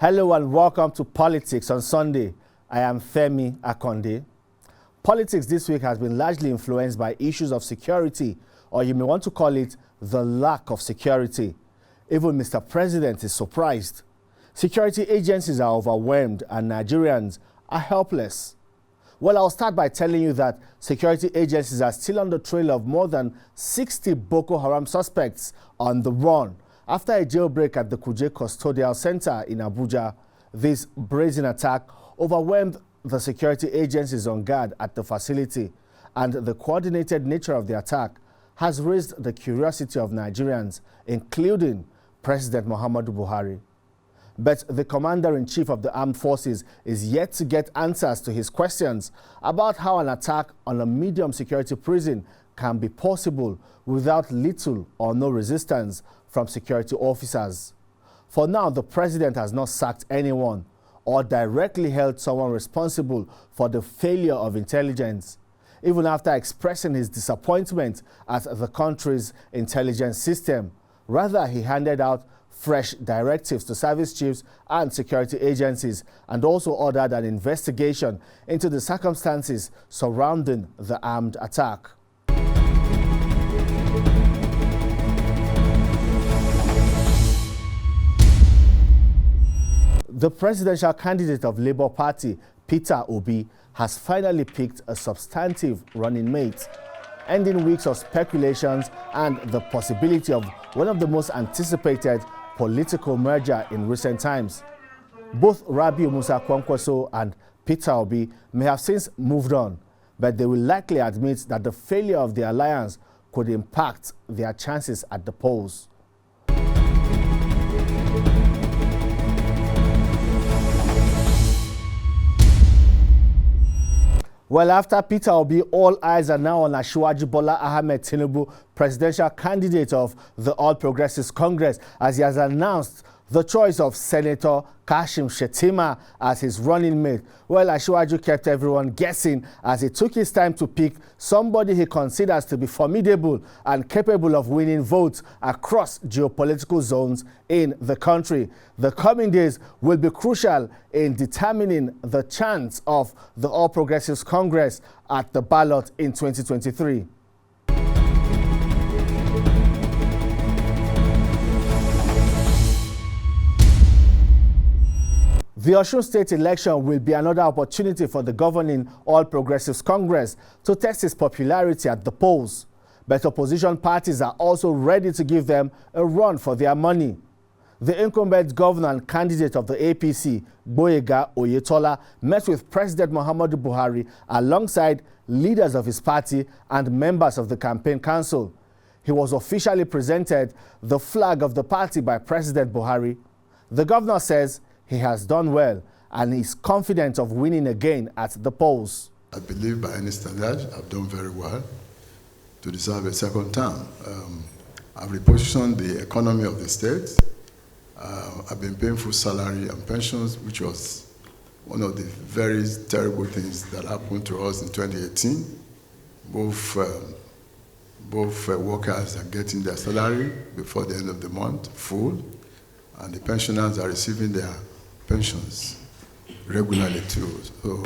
Hello and welcome to Politics on Sunday. I am Femi Akonde. Politics this week has been largely influenced by issues of security, or you may want to call it the lack of security. Even Mr. President is surprised. Security agencies are overwhelmed and Nigerians are helpless. Well, I'll start by telling you that security agencies are still on the trail of more than 60 Boko Haram suspects on the run after a jailbreak at the Kuje Custodial Center in Abuja. This brazen attack overwhelmed the security agencies on guard at the facility, and the coordinated nature of the attack has raised the curiosity of Nigerians, including President Muhammadu Buhari. But the commander-in-chief of the armed forces is yet to get answers to his questions about how an attack on a medium security prison can be possible without little or no resistance from security officers. For now, the president has not sacked anyone or directly held someone responsible for the failure of intelligence, even after expressing his disappointment at the country's intelligence system. Rather, he handed out fresh directives to service chiefs and security agencies and also ordered an investigation into the circumstances surrounding the armed attack. The presidential candidate of Labour Party, Peter Obi, has finally picked a substantive running mate, ending weeks of speculations and the possibility of one of the most anticipated political merger in recent times. Both Rabiu Musa Kwankwaso and Peter Obi may have since moved on, but they will likely admit that the failure of the alliance could impact their chances at the polls. Well, after Peter Obi, all eyes are now on Asiwaju Bola Ahmed Tinubu, presidential candidate of the All Progressives Congress, as he has announced the choice of Senator Kashim Shettima as his running mate. Well, Asiwaju kept everyone guessing as he took his time to pick somebody he considers to be formidable and capable of winning votes across geopolitical zones in the country. The coming days will be crucial in determining the chance of the All Progressives Congress at the ballot in 2023. The Osun state election will be another opportunity for the governing All Progressives Congress to test its popularity at the polls. But opposition parties are also ready to give them a run for their money. The incumbent governor and candidate of the APC, Gboyega Oyetola, met with President Muhammadu Buhari alongside leaders of his party and members of the campaign council. He was officially presented the flag of the party by President Buhari. The governor says he has done well and is confident of winning again at the polls. I believe by any standard, I've done very well to deserve a second term. I've repositioned the economy of the state. I've been paying full salary and pensions, which was one of the very terrible things that happened to us in 2018. Both workers are getting their salary before the end of the month, full, and the pensioners are receiving their pensions regularly too. So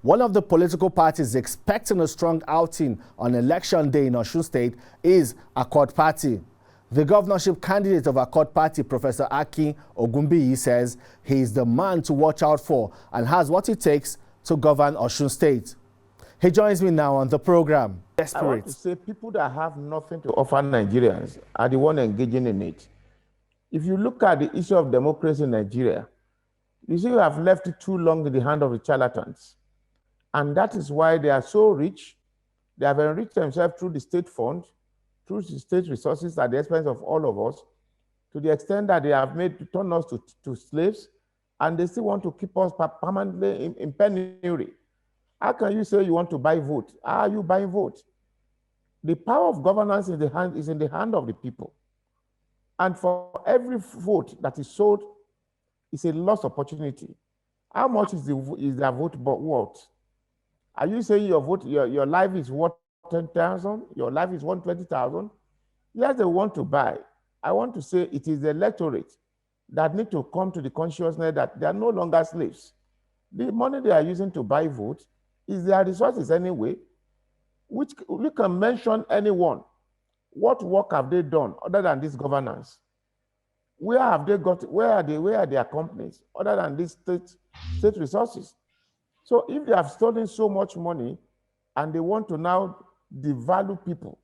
one of the political parties expecting a strong outing on election day in Osun State is Accord Party. The governorship candidate of Accord Party, Professor Akin Ogunbiyi, says he is the man to watch out for and has what it takes to govern Osun State. He joins me now on the program. I want to say people that have nothing to offer Nigerians are the ones engaging in it. If you look at the issue of democracy in Nigeria, you see we have left it too long in the hand of the charlatans. And that is why they are so rich. They have enriched themselves through the state fund, through the state resources at the expense of all of us, to the extent that they have turned us to slaves, and they still want to keep us permanently in penury. How can you say you want to buy vote? How are you buying vote? The power of governance is in the hand of the people. And for every vote that is sold, it's a lost opportunity. How much is their vote worth? Are you saying your vote, your life is worth 10,000, your life is 120,000. Yes, they want to buy. I want to say it is the electorate that need to come to the consciousness that they are no longer slaves. The money they are using to buy votes is their resources anyway, which we can mention anyone. What work have they done other than this governance? Where have they got, where are their companies other than these state resources? So if they have stolen so much money and they want to now devalue people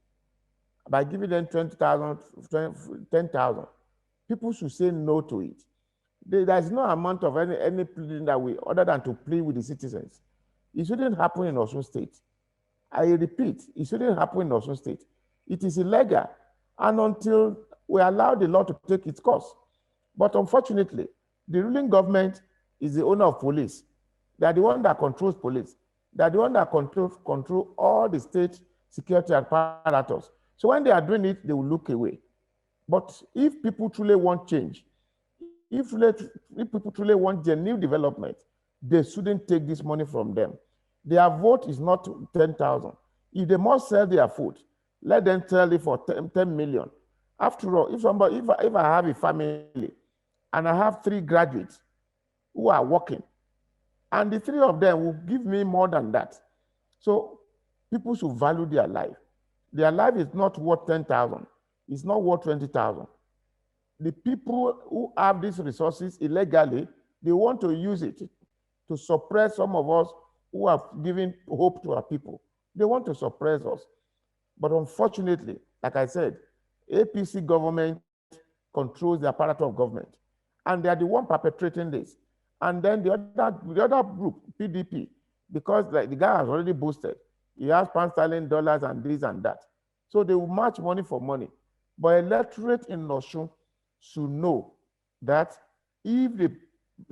by giving them 20,000, 10,000, people should say no to it. There is no amount of any pleading that way other than to plead with the citizens. It shouldn't happen in Osun State. I repeat, it shouldn't happen in Osun State. It is illegal, and until we allow the law to take its course. But unfortunately, the ruling government is the owner of police. They are the one that controls police. They are the one that control all the state security apparatus. So when they are doing it, they will look away. But if people truly want change, if people truly want the new development, they shouldn't take this money from them. Their vote is not 10,000. If they must sell their food, let them sell it for 10 million. After all, if I have a family and I have 3 graduates who are working, and the 3 of them will give me more than that. So people should value their life. Their life is not worth 10,000. It's not worth 20,000. The people who have these resources illegally, they want to use it to suppress some of us who are giving hope to our people. They want to suppress us. But unfortunately, like I said, APC government controls the apparatus of government. And they are the one perpetrating this. And then the other group, PDP, because like the guy has already boasted, he has pound sterling, dollars, and this and that. So they will match money for money. But electorate in Osun should know that if they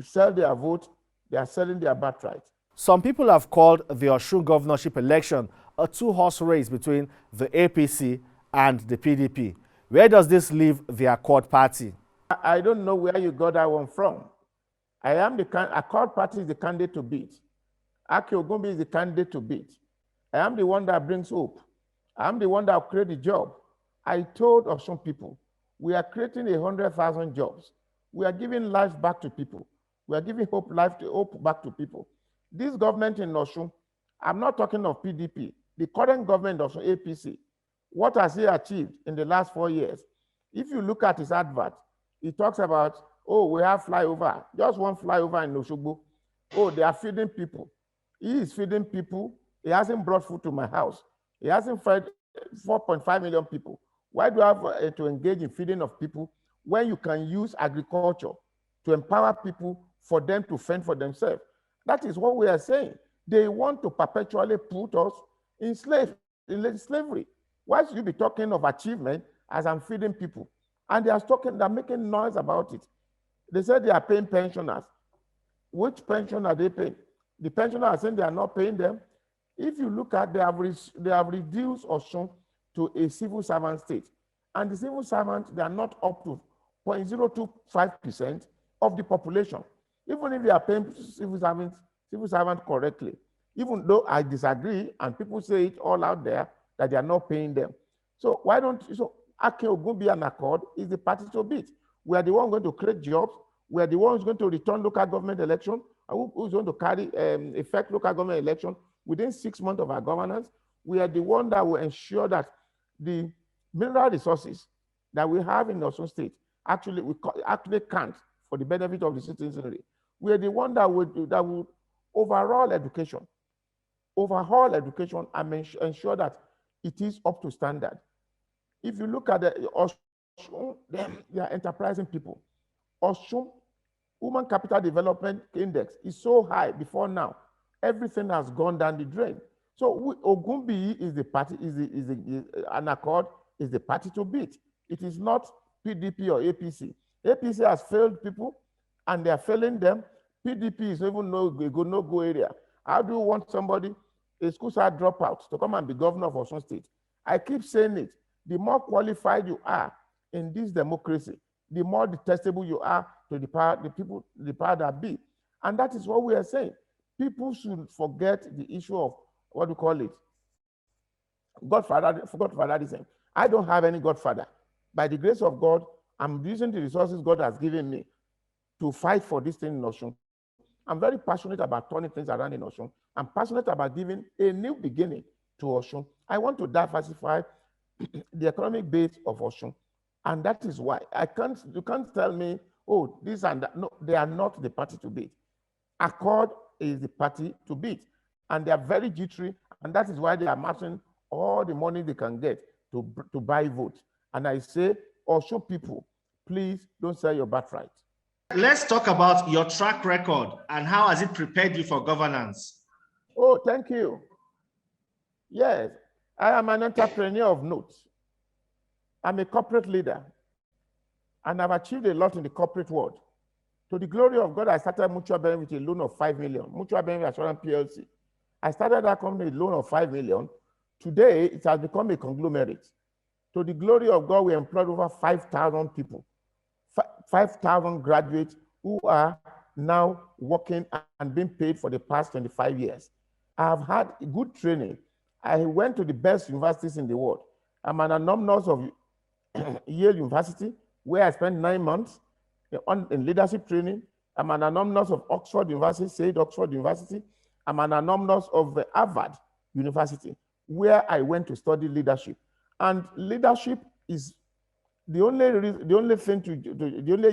sell their vote, they are selling their birthright. Some people have called the Osun governorship election a 2-horse race between the APC and the PDP. Where does this leave the Accord Party? I don't know where you got that one from. Accord Party is the candidate to beat. Aki Ogumbi is the candidate to beat. I am the one that brings hope. I am the one that will create the job. I told Osun people, we are creating 100,000 jobs. We are giving life back to people. We are giving hope back to people. This government in Osun, I'm not talking of PDP, the current government of APC, what has he achieved in the last 4 years? If you look at his advert, he talks about, oh, we have flyover, just one flyover in Osogbo. Oh, they are feeding people. He is feeding people. He hasn't brought food to my house. He hasn't fed 4.5 million people. Why do I have to engage in feeding of people when you can use agriculture to empower people for them to fend for themselves? That is what we are saying. They want to perpetually put us in slavery. Why should you be talking of achievement as I'm feeding people? And they're making noise about it. They said they are paying pensioners. Which pension are they paying? The pensioners are saying they are not paying them. If you look at, they have reduced Osun to a civil servant state. And the civil servants, they are not up to 0.025% of the population. Even if they are paying civil servants correctly, even though I disagree, and people say it all out there, that they are not paying them. So why don't you, so Aki Ogumbi and Accord is the party to beat. We are the one going to create jobs. We are the ones going to return local government election. Who's going to carry effect local government election within 6 months of our governance? We are the one that will ensure that the mineral resources that we have in Osun State actually count for the benefit of the citizenry. We are the one that will overhaul education and ensure that it is up to standard. If you look at the Osun, they are enterprising people. Osun Human Capital Development Index is so high before now. Everything has gone down the drain. So Ogumbi is the party, an Accord is the party to beat. It is not PDP or APC. APC has failed people and they are failing them. PDP is even no-go area. How do you want somebody, a school side dropout, to come and be governor of Osun State? I keep saying it. The more qualified you are in this democracy, the more detestable you are to the power that be. And that is what we are saying. People should forget the issue of, what do you call it, Godfatherism. I don't have any godfather. By the grace of God, I'm using the resources God has given me to fight for this thing in Osun. I'm very passionate about turning things around in Osun. I'm passionate about giving a new beginning to Osun. I want to diversify the economic base of Osun. And that is why you can't tell me, oh, this and that. No, they are not the party to beat. Accord is the party to beat. And they are very jittery, and that is why they are amassing all the money they can get to buy votes. And I say, Osun people, please don't sell your birthright. Let's talk about your track record and how has it prepared you for governance? Oh, thank you. Yes, I am an entrepreneur of note. I'm a corporate leader, and I've achieved a lot in the corporate world. To the glory of God, I started Mutual Benefit with a loan of 5 million, Mutual Benefit Assurance PLC. I started that company with a loan of 5 million. Today, it has become a conglomerate. To the glory of God, we employed over 5,000 people, 5,000 graduates who are now working and being paid for the past 25 years. I've had good training. I went to the best universities in the world. I'm an alumnus of Yale University, where I spent 9 months in leadership training. I'm an alumnus of Oxford University, Said Oxford University. I'm an alumnus of Harvard University, where I went to study leadership. And leadership is the only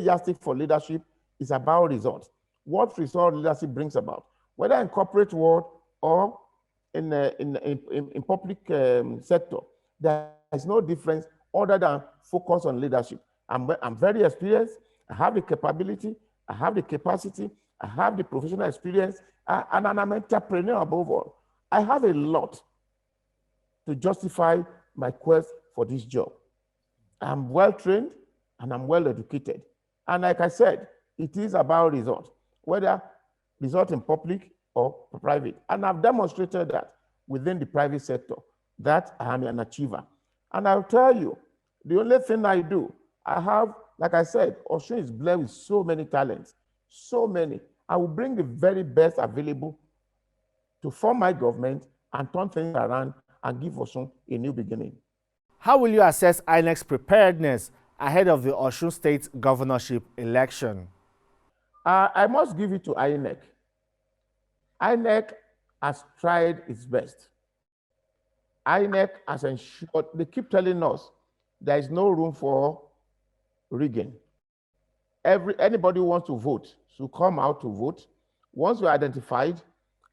yardstick for leadership is about results. What result leadership brings about, whether in corporate world or in public sector, there is no difference other than focus on leadership. I'm very experienced. I have the capability. I have the capacity. I have the professional experience, and I'm an entrepreneur above all. I have a lot to justify my quest for this job. I'm well trained and I'm well educated. And like I said, it is about result, whether result in public or private. And I've demonstrated that within the private sector, that I am an achiever. And I'll tell you, the only thing I do, I have, like I said, Osun is blessed with so many talents, so many. I will bring the very best available to form my government and turn things around and give Osun a new beginning. How will you assess INEC's preparedness ahead of the Osun State governorship election? I must give it to INEC. INEC has tried its best. INEC has ensured, they keep telling us there is no room for rigging. Anybody who wants to vote should come out to vote. Once you're identified,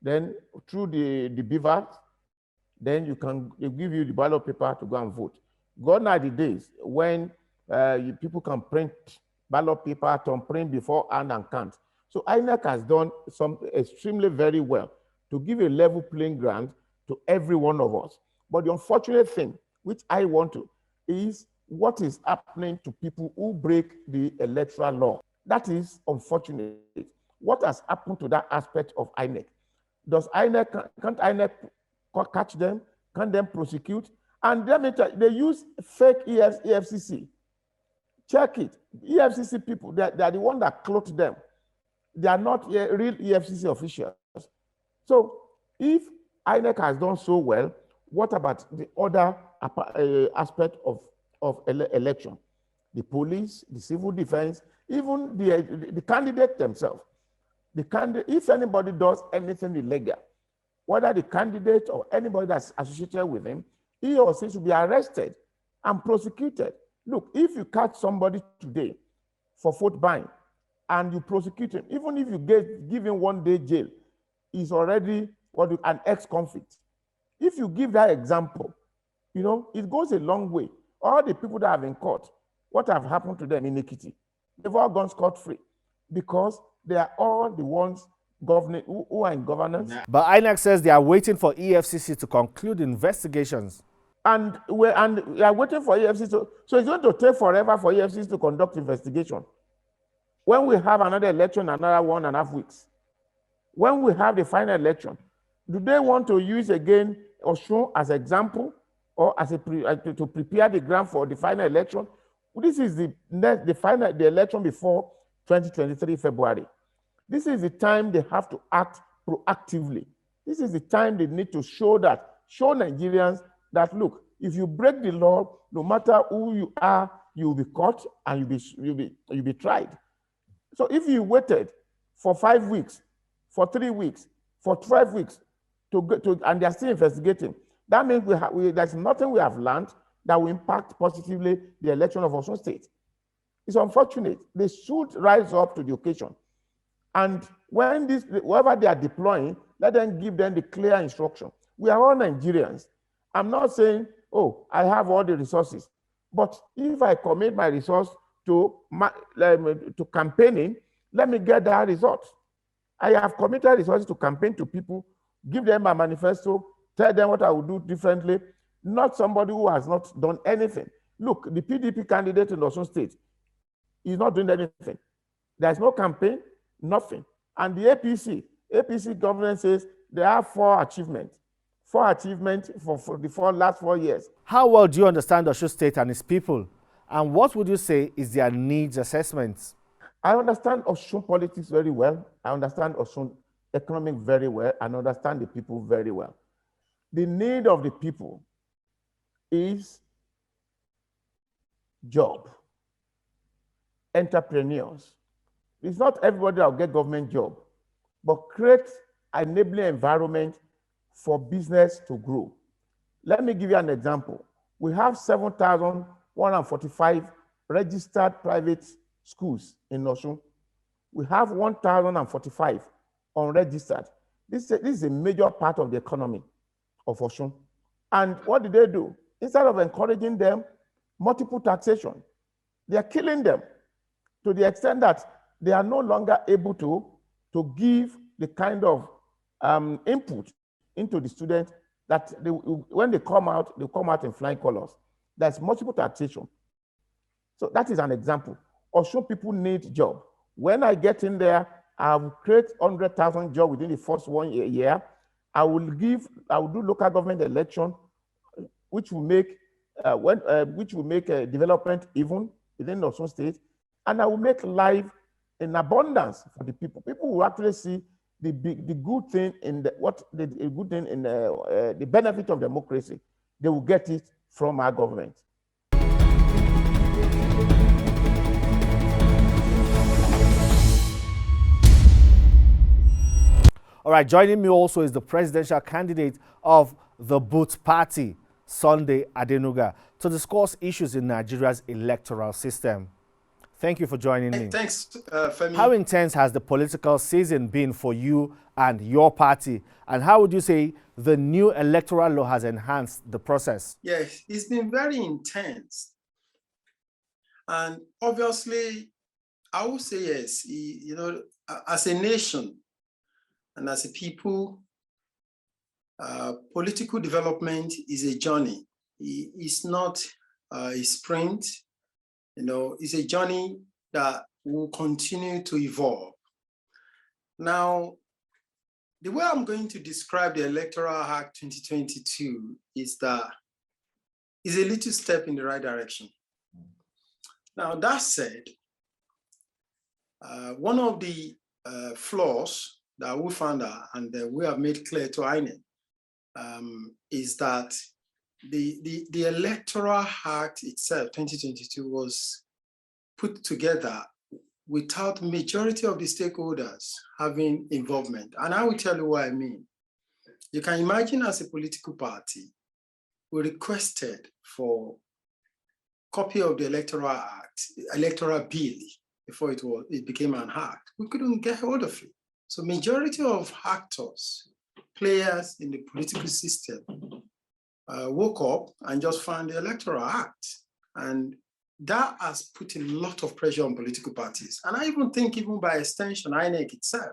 then through the beaver, then they give you the ballot paper to go and vote. Gone are the days when people can print ballot paper, to print beforehand and count. So INEC has done something extremely very well to give a level playing ground to every one of us. But the unfortunate thing, which I want to, is what is happening to people who break the electoral law. That is unfortunate. What has happened to that aspect of INEC? Can't INEC catch them? Can them prosecute? And they use fake EFCC. Check it. EFCC people, they are the one that clothed them. They are not real EFCC officials. So if INEC has done so well, what about the other aspect of election? The police, the civil defense, even the candidate themselves. If anybody does anything illegal, whether the candidate or anybody that's associated with him, he or she should be arrested and prosecuted. Look, if you catch somebody today for vote buying and you prosecute him, even if you give him 1 day jail, he's already an ex-convict. If you give that example, it goes a long way. All the people that have been caught, what have happened to them in Ekiti? They've all gone scot-free because they are all the ones governing who are in governance. But INEC says they are waiting for EFCC to conclude investigations. And we are waiting for EFCC. So it's going to take forever for EFCC to conduct investigation. When we have another election, another 1.5 weeks, when we have the final election, do they want to use again Osun as an example or as to prepare the ground for the final election? This is the election before 2023 February. This is the time they have to act proactively. This is the time they need to show Nigerians that, look, if you break the law, no matter who you are, you'll be caught and you'll be tried. So if you waited for 5 weeks, for 3 weeks, for 12 weeks, and they're still investigating, that means there's nothing we have learned that will impact positively the election of Osun State. It's unfortunate. They should rise up to the occasion. And when whoever they are deploying, let them give them the clear instruction. We are all Nigerians. I'm not saying, oh, I have all the resources. But if I commit my resource to campaigning, let me get that result. I have committed resources to campaign to people, give them my manifesto, tell them what I will do differently, not somebody who has not done anything. Look, the PDP candidate in Osun State is not doing anything. There's no campaign, nothing. And the APC government says they have 4 achievements for the last 4 years. How well do you understand Osun State and its people? And what would you say is their needs assessments? I understand Osun politics very well. I understand Osun economic very well, and understand the people very well. The need of the people is job, entrepreneurs. It's not everybody that will get government job, but create an enabling environment for business to grow. Let me give you an example. We have 7,145 registered private schools in Osun. We have 1,045 unregistered. This is a major part of the economy of Osun. And what did they do? Instead of encouraging them, multiple taxation, they are killing them to the extent that they are no longer able to give the kind of input into the students that when they come out in flying colors. There's multiple taxation. So that is an example. Osun people need job. When I get in there, I will create 100,000 jobs within the first 1 year. I will do local government election, which will make development even within Osun State, and I will make life in abundance for the people. People will actually see the good thing in the benefit of democracy. They will get it from our government. All right, joining me also is the presidential candidate of the Boot Party, Sunday Adenuga, to discuss issues in Nigeria's electoral system. Thank you for joining me. Thanks, Femi. How intense has the political season been for you and your party? And how would you say the new electoral law has enhanced the process? Yes, it's been very intense. And obviously, I would say yes, as a nation and as a people, political development is a journey. It's not a sprint. It's a journey that will continue to evolve. Now, the way I'm going to describe the Electoral Act 2022 is that it's a little step in the right direction. Now, that said, one of the flaws that we found out and we have made clear to INEC is that the Electoral Act itself, 2022, was put together without majority of the stakeholders having involvement. And I will tell you what I mean. You can imagine as a political party, we requested for copy of the Electoral Act, electoral bill, before it became an act. We couldn't get hold of it. So majority of actors, players in the political system, woke up and just found the Electoral Act. And that has put a lot of pressure on political parties. And I even think, even by extension, INEC itself.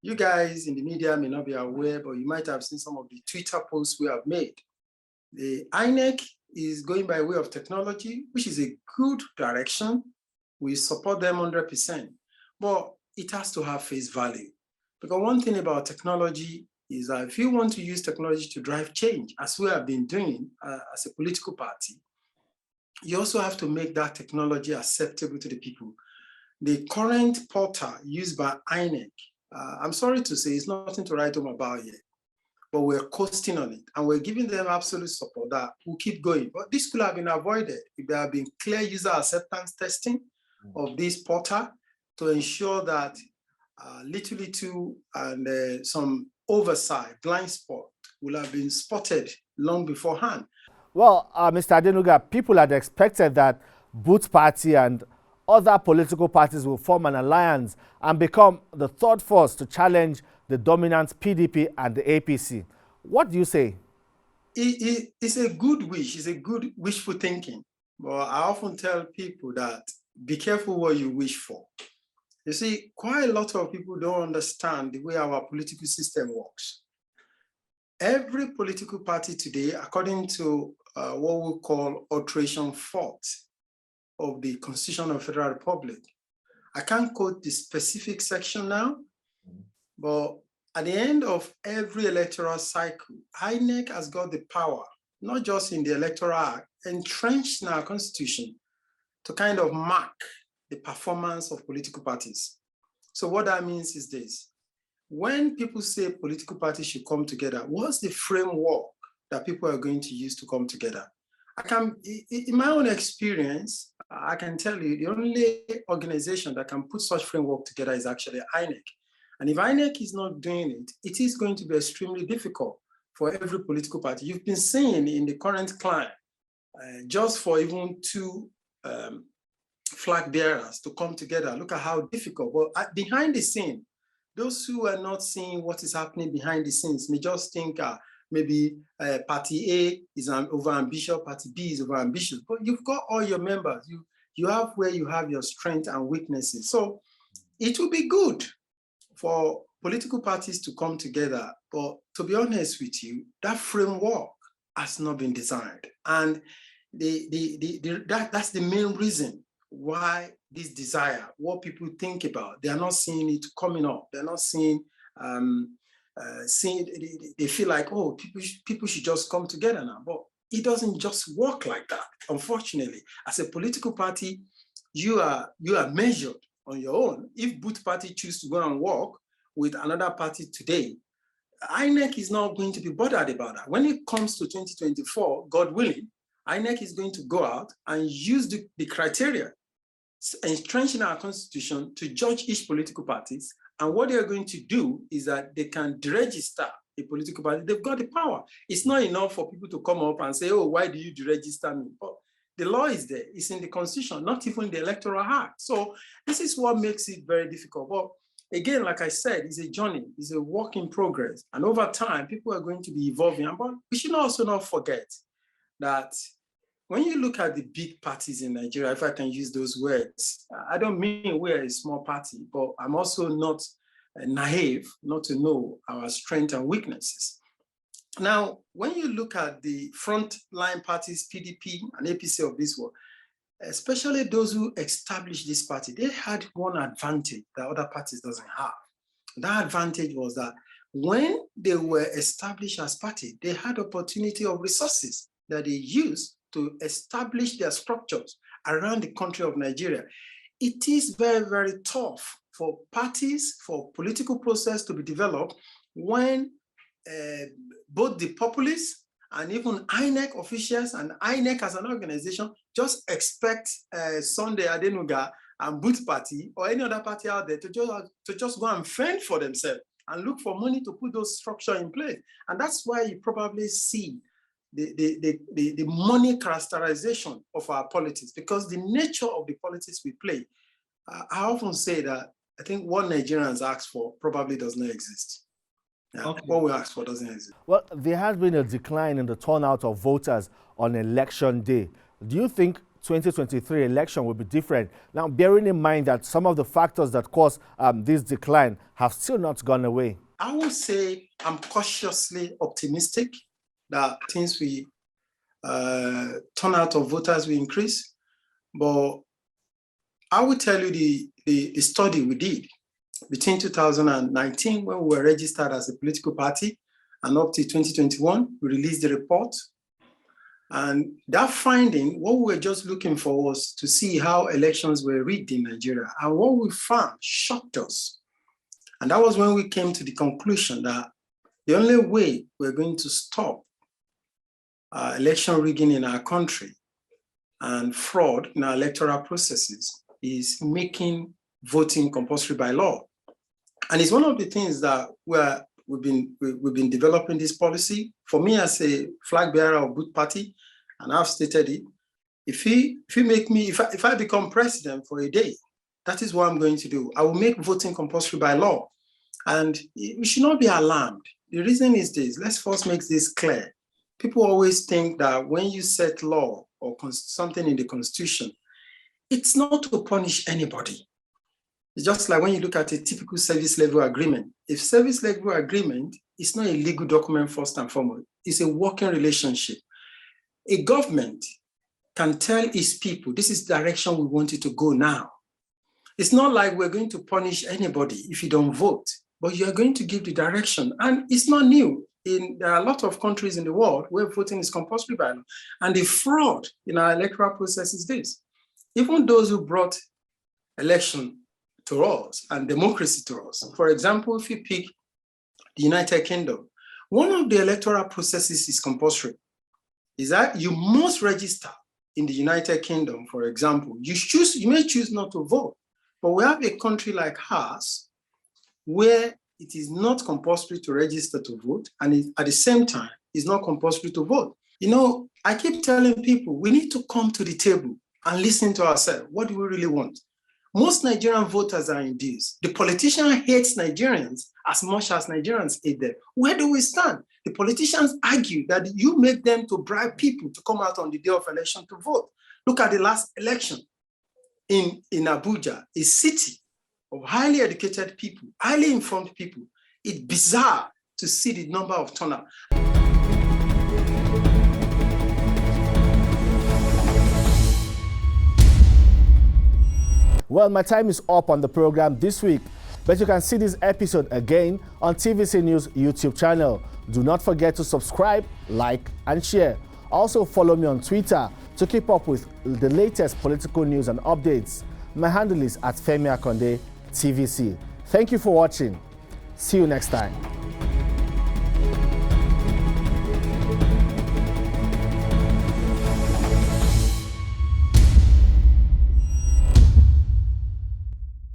You guys in the media may not be aware, but you might have seen some of the Twitter posts we have made. The INEC is going by way of technology, which is a good direction. We support them 100%, but it has to have face value. Because one thing about technology is that if you want to use technology to drive change, as we have been doing as a political party, you also have to make that technology acceptable to the people. The current portal used by INEC, I'm sorry to say, it's nothing to write home about yet. but we're coasting on it. And we're giving them absolute support that will keep going. But this could have been avoided if there had been clear user acceptance testing of this portal to ensure that little and some oversight, blind spot will have been spotted long beforehand. Well, Mr. Adenuga, people had expected that both party and other political parties will form an alliance and become the third force to challenge the dominant PDP and the APC. What do you say? It's a good wish. It's a good wishful thinking. But I often tell people that be careful what you wish for. You see, quite a lot of people don't understand the way our political system works. Every political party today, according to what we call Alteration 4 of the Constitution of the Federal Republic, I can't quote the specific section now, but at the end of every electoral cycle, INEC has got the power, not just in the Electoral Act, entrenched in our Constitution, to kind of mark the performance of political parties. So what that means is this. When people say political parties should come together, what's the framework that people are going to use to come together? In my own experience, I can tell you the only organization that can put such framework together is actually INEC. And if INEC is not doing it, it is going to be extremely difficult for every political party. You've been seeing in the current climate, just for even two flag bearers to come together, look at how difficult. But behind the scene, those who are not seeing what is happening behind the scenes may just think maybe party A is overambitious, party B is overambitious, but you've got all your members. You have where you have your strengths and weaknesses. So it will be good for political parties to come together. But to be honest with you, that framework has not been designed. And that's the main reason why this desire, what people think about, they are not seeing it coming up. They're not seeing, they feel like, oh, people should just come together now. But it doesn't just work like that, unfortunately. As a political party, you are measured on your own. If both parties choose to go and work with another party today, INEC is not going to be bothered about that. When it comes to 2024, God willing, INEC is going to go out and use the criteria entrenched in our Constitution to judge each political parties. And what they're going to do is that they can deregister a political party. They've got the power. It's not enough for people to come up and say, oh, why do you deregister me? But the law is there. It's in the Constitution, not even the Electoral Act. So this is what makes it very difficult. But again, like I said, it's a journey. It's a work in progress. And over time, people are going to be evolving. But we should also not forget that when you look at the big parties in Nigeria, if I can use those words, I don't mean we're a small party, but I'm also not naive not to know our strengths and weaknesses. Now, when you look at the frontline parties, PDP and APC of this world, especially those who established this party, they had one advantage that other parties doesn't have. That advantage was that when they were established as party, they had opportunity of resources that they used to establish their structures around the country of Nigeria. It is very, very tough for parties, for political process to be developed when both the populists and even INEC officials and INEC as an organization just expect Sunday Adenuga and Boot Party or any other party out there to just go and fend for themselves and look for money to put those structures in place. And that's why you probably see the money characterization of our politics, because the nature of the politics we play, I often say that I think what Nigerians ask for probably does not exist. Yeah, okay. What we ask for doesn't exist. Well, there has been a decline in the turnout of voters on election day. Do you think 2023 election will be different? Now, bearing in mind that some of the factors that cause this decline have still not gone away. I would say I'm cautiously optimistic that things will turnout of voters will increase. But I will tell you the study we did between 2019, when we were registered as a political party, and up to 2021, we released the report. And that finding, what we were just looking for was to see how elections were rigged in Nigeria. And what we found shocked us. And that was when we came to the conclusion that The only way we're going to stop election rigging in our country and fraud in our electoral processes is making voting compulsory by law. And it's one of the things that we've been developing this policy. For me, as a flag bearer of both party, and I've stated it, if I become president for a day, that is what I'm going to do. I will make voting compulsory by law. And we should not be alarmed. The reason is this. Let's first make this clear. People always think that when you set law or something in the Constitution, it's not to punish anybody. It's just like when you look at a typical service level agreement. If service level agreement is not a legal document first and foremost, it's a working relationship. A government can tell its people, this is the direction we want it to go now. It's not like we're going to punish anybody if you don't vote, but you're going to give the direction. And it's not new. There are a lot of countries in the world where voting is compulsory by law. And the fraud in our electoral process is this. Even those who brought election to us and democracy to us, for example, if you pick the United Kingdom, one of the electoral processes is compulsory. Is that you must register in the United Kingdom, for example. You may choose not to vote, but we have a country like ours where it is not compulsory to register to vote, and at the same time, it's not compulsory to vote. You know, I keep telling people, we need to come to the table and listen to ourselves. What do we really want? Most Nigerian voters are in this. The politician hates Nigerians as much as Nigerians hate them. Where do we stand? The politicians argue that you make them to bribe people to come out on the day of election to vote. Look at the last election in Abuja, a city of highly educated people, highly informed people. It's bizarre to see the number of turnout. Well, my time is up on the program this week, but you can see this episode again on TVC News YouTube channel. Do not forget to subscribe, like, and share. Also follow me on Twitter to keep up with the latest political news and updates. My handle is @Femi Akonde TVC. Thank you for watching. See you next time.